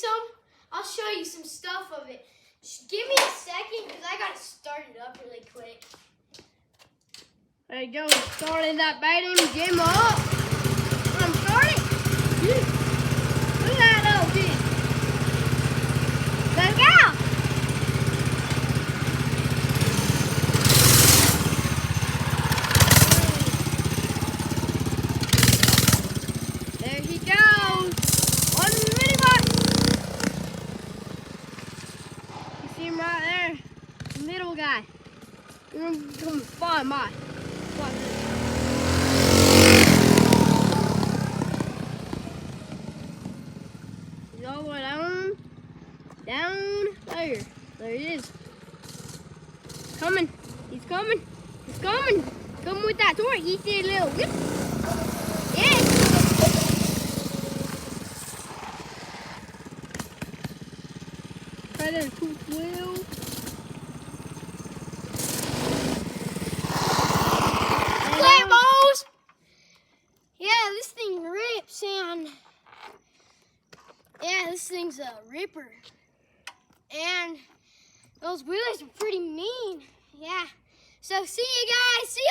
some? I'll show you some stuff of it. Just give me a second because I got to start it up really quick. There you go, starting that baiting Jim up. I'm starting. Look at that little dude. Let's go. There he goes. On the mini bite. You see him right there? The little guy. You're gonna come find my. He's all the way down there. There he is. Coming. He's coming. He's coming. Coming with that torque. He did a little whip. Yes. Right there, cool wheel. Yeah, this thing rips and yeah, this thing's a ripper. And those wheels are pretty mean. Yeah. So see you guys. See you